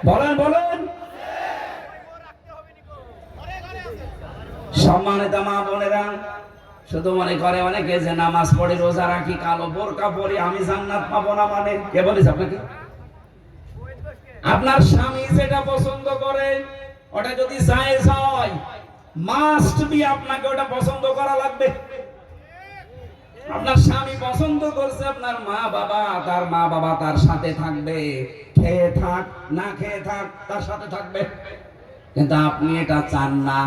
বলেন বলেন। সম্মানিত মা বোনেরা, শুধু মনে করে অনেকে যে নামাজ পড়ি রোজা রাখি কালো বোরকা পরি আমি জান্নাত পাবো না, মানে কে বলেছে আপনাকে? আপনার স্বামী যেটা পছন্দ করে ওটা যদি জায়েজ হয়, মাস্ট বি আপনাকে ওটা পছন্দ করা লাগবে। আপনার স্বামী পছন্দ করছে, আপনার মা বাবা তার সাথে থাকবে, খেয়ে থাক না খেয়ে থাক তার সাথে থাকবে। কিন্তু আপনি এটা চান না।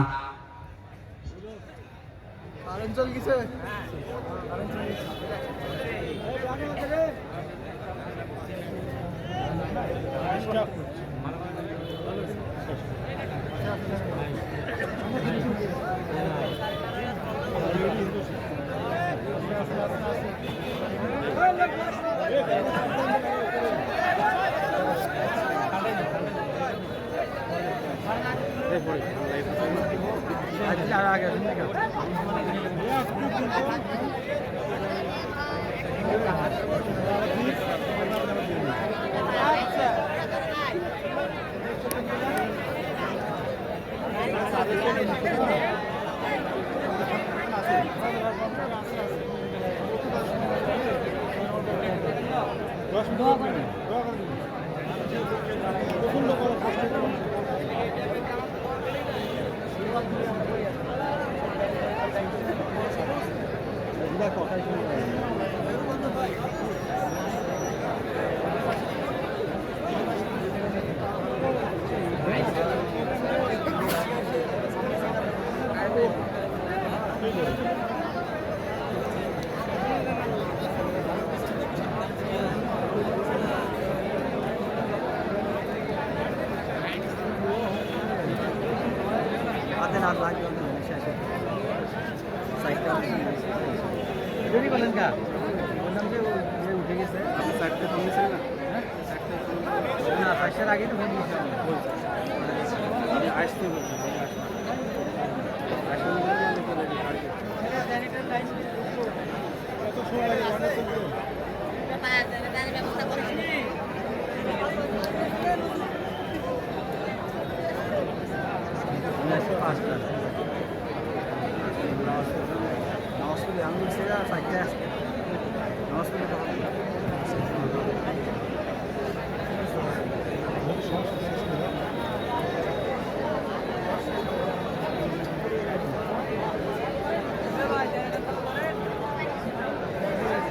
আমি